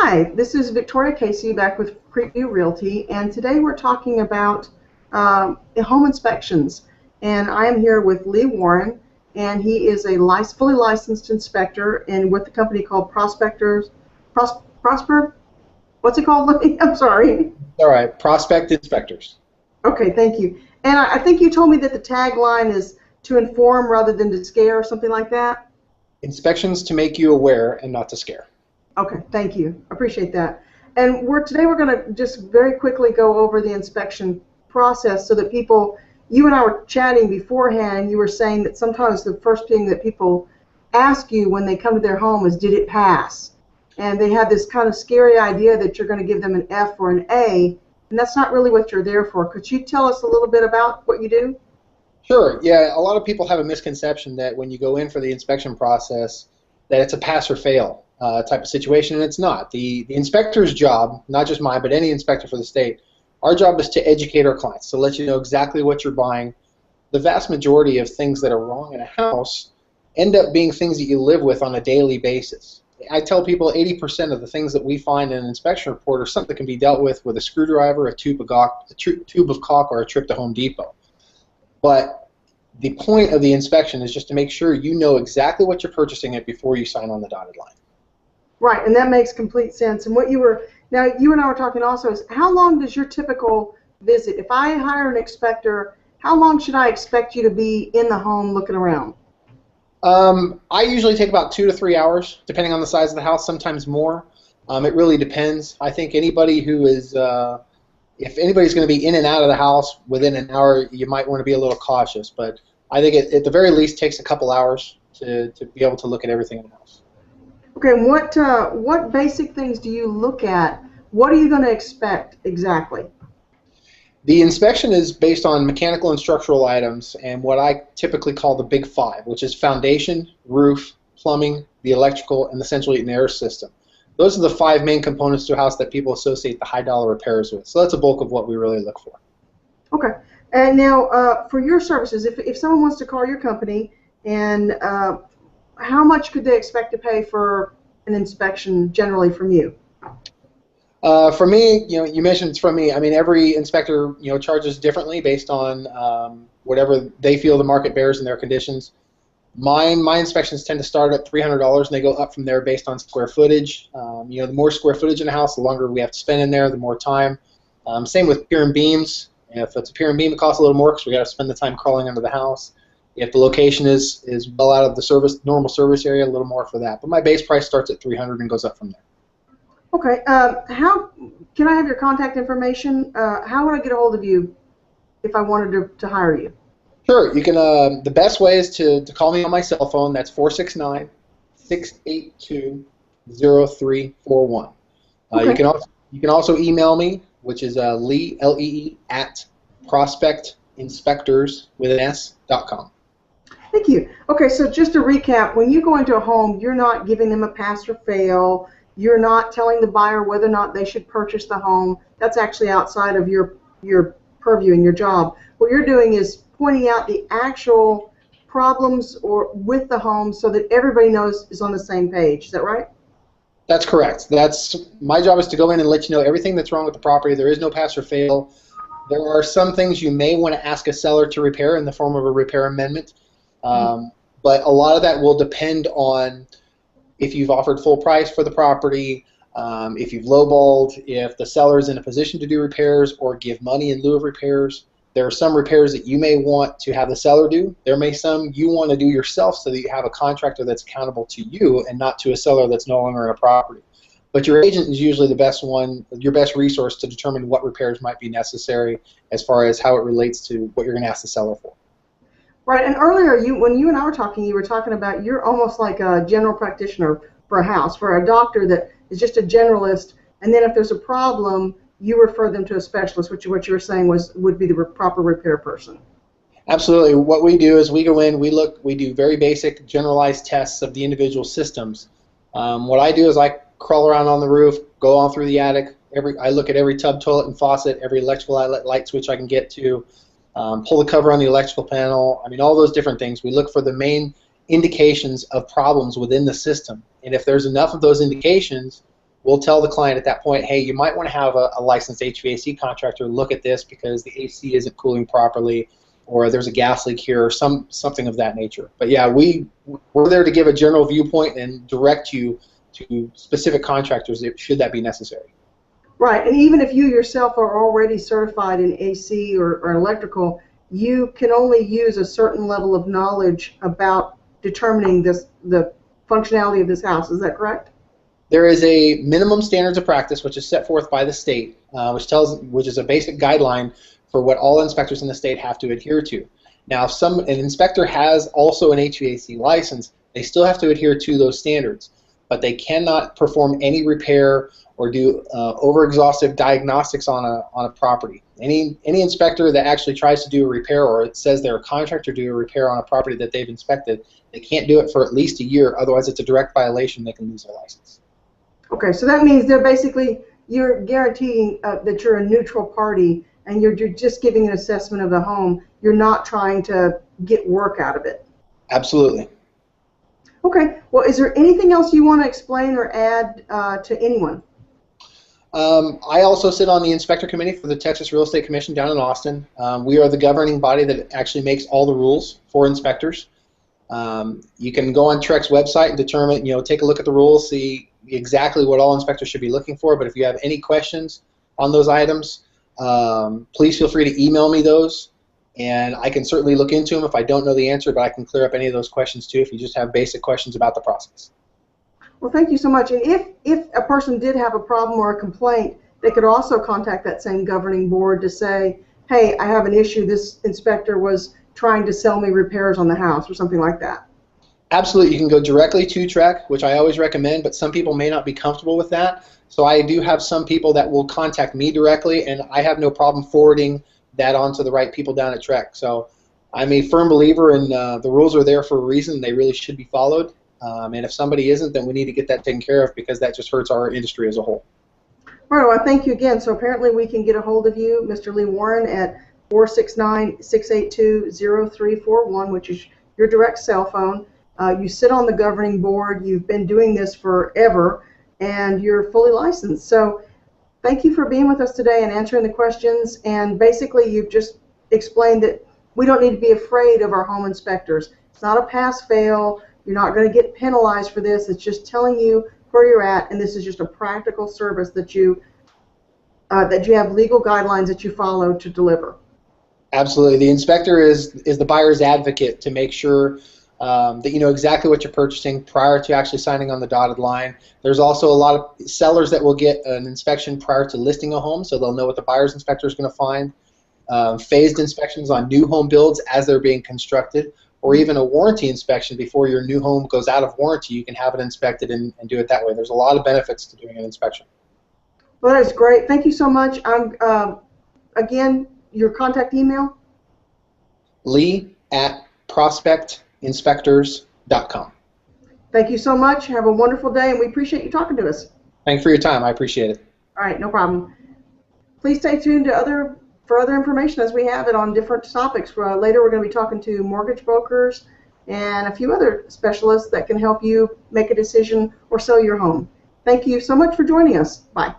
Hi, this is Victoria Casey back with Creekview Realty, and today we're talking about home inspections. And I am here with Lee Warren, and he is a fully licensed inspector and with the company called Prosper. What's it called, Lee? I'm sorry. All right, Prospect Inspectors. Okay, thank you. And I think you told me that the tagline is to inform rather than to scare, or something like that. Inspections to make you aware and not to scare. Okay, thank you. Appreciate that. And today we're going to just very quickly go over the inspection process so that you and I were chatting beforehand, you were saying that sometimes the first thing that people ask you when they come to their home is, did it pass? And they have this kind of scary idea that you're going to give them an F or an A, and that's not really what you're there for. Could you tell us a little bit about what you do? Sure, yeah, a lot of people have a misconception that when you go in for the inspection process that it's a pass or fail type of situation, and it's not. The inspector's job, not just mine, but any inspector for the state, our job is to educate our clients, to let you know exactly what you're buying. The vast majority of things that are wrong in a house end up being things that you live with on a daily basis. I tell people 80% of the things that we find in an inspection report are something that can be dealt with a screwdriver, a tube of caulk, or a trip to Home Depot. But the point of the inspection is just to make sure you know exactly what you're purchasing it before you sign on the dotted line. Right, and that makes complete sense. And now you and I were talking also is, how long does your typical visit? If I hire an inspector, how long should I expect you to be in the home looking around? I usually take about 2 to 3 hours, depending on the size of the house, sometimes more. It really depends. I think anybody who is, if anybody's going to be in and out of the house within an hour, you might want to be a little cautious. But I think it, at the very least, takes a couple hours to be able to look at everything in the house. Okay, and what basic things do you look at? What are you going to expect exactly? The inspection is based on mechanical and structural items and what I typically call the big five, which is foundation, roof, plumbing, the electrical, and the central heat and air system. Those are the 5 main components to a house that people associate the high dollar repairs with. So that's a bulk of what we really look for. Okay, and now for your services, if someone wants to call your company, and how much could they expect to pay for an inspection generally from you? For me, you mentioned it's from me. I mean, every inspector, charges differently based on whatever they feel the market bears in their conditions. My inspections tend to start at $300, and they go up from there based on square footage. The more square footage in a house, the longer we have to spend in there, the more time. Same with pier and beams. If it's a pier and beam, it costs a little more because we got to spend the time crawling under the house. If the location is well out of the normal service area, a little more for that. But my base price starts at $300 and goes up from there. Okay. How can I have your contact information? How would I get a hold of you if I wanted to hire you? Sure. You can. The best way is to call me on my cell phone. That's 469-682-0341. Okay. You can also email me, which is Lee, Lee, at prospectinspectors.com. Thank you. Okay, so just to recap, when you go into a home, you're not giving them a pass or fail. You're not telling the buyer whether or not they should purchase the home. That's actually outside of your purview and your job. What you're doing is pointing out the actual problems with the home so that everybody knows is on the same page. Is that right? That's correct. My job is to go in and let you know everything that's wrong with the property. There is no pass or fail. There are some things you may want to ask a seller to repair in the form of a repair amendment. But a lot of that will depend on if you've offered full price for the property, if you've lowballed, if the seller is in a position to do repairs or give money in lieu of repairs. There are some repairs that you may want to have the seller do. There may some you want to do yourself so that you have a contractor that's accountable to you and not to a seller that's no longer in a property. But your agent is usually the best one, your best resource to determine what repairs might be necessary as far as how it relates to what you're going to ask the seller for. Right, and earlier when you and I were talking, you were talking about you're almost like a general practitioner for a house, for a doctor that is just a generalist, and then if there's a problem, you refer them to a specialist, which what you were saying would be the proper repair person. Absolutely. What we do is we go in, we do very basic generalized tests of the individual systems. What I do is I crawl around on the roof, go all through the attic. I look at every tub, toilet, and faucet, every electrical outlet, light switch I can get to. Pull the cover on the electrical panel. I mean, all those different things. We look for the main indications of problems within the system. And if there's enough of those indications, we'll tell the client at that point, hey, you might want to have a licensed HVAC contractor look at this because the AC isn't cooling properly, or there's a gas leak here, or something of that nature. But yeah, we're there to give a general viewpoint and direct you to specific contractors should that be necessary. Right, and even if you yourself are already certified in AC or electrical, you can only use a certain level of knowledge about determining the functionality of this house. Is that correct? There is a minimum standards of practice which is set forth by the state, which is a basic guideline for what all inspectors in the state have to adhere to. Now, if an inspector has also an HVAC license, they still have to adhere to those standards, but they cannot perform any repair or do over-exhaustive diagnostics on a property. Any inspector that actually tries to do a repair, or it says they're a contractor to do a repair on a property that they've inspected, they can't do it for at least a year, otherwise it's a direct violation, they can lose their license. Okay, so that means you're guaranteeing that you're a neutral party and you're just giving an assessment of the home. You're not trying to get work out of it. Absolutely. Okay, well, is there anything else you want to explain or add to anyone? I also sit on the inspector committee for the Texas Real Estate Commission down in Austin. We are the governing body that actually makes all the rules for inspectors. You can go on TREC's website and determine, take a look at the rules, see exactly what all inspectors should be looking for. But if you have any questions on those items, please feel free to email me those, and I can certainly look into them if I don't know the answer, but I can clear up any of those questions too if you just have basic questions about the process. Well, thank you so much. And if a person did have a problem or a complaint, they could also contact that same governing board to say, hey, I have an issue. This inspector was trying to sell me repairs on the house or something like that. Absolutely. You can go directly to TREC, which I always recommend, but some people may not be comfortable with that. So I do have some people that will contact me directly, and I have no problem forwarding that on to the right people down at TREC. So I'm a firm believer in the rules are there for a reason. They really should be followed. And if somebody isn't, then we need to get that taken care of because that just hurts our industry as a whole. All right, well, thank you again. So apparently we can get a hold of you, Mr. Lee Warren, at 469-682-0341, which is your direct cell phone. You sit on the governing board. You've been doing this forever, and you're fully licensed. So thank you for being with us today and answering the questions. And basically, you've just explained that we don't need to be afraid of our home inspectors. It's not a pass-fail. You're not going to get penalized for this. It's just telling you where you're at, and this is just a practical service that you have legal guidelines that you follow to deliver. Absolutely. The inspector is the buyer's advocate to make sure that you know exactly what you're purchasing prior to actually signing on the dotted line. There's also a lot of sellers that will get an inspection prior to listing a home, so they'll know what the buyer's inspector is going to find. Phased inspections on new home builds as they're being constructed, or even a warranty inspection before your new home goes out of warranty. You can have it inspected and do it that way. There's a lot of benefits to doing an inspection. Well, that is great. Thank you so much. Again, your contact email? Lee@prospectinspectors.com. Thank you so much. Have a wonderful day, and we appreciate you talking to us. Thanks for your time. I appreciate it. All right, no problem. Please stay tuned to for other information as we have it on different topics. Later we're going to be talking to mortgage brokers and a few other specialists that can help you make a decision or sell your home. Thank you so much for joining us. Bye.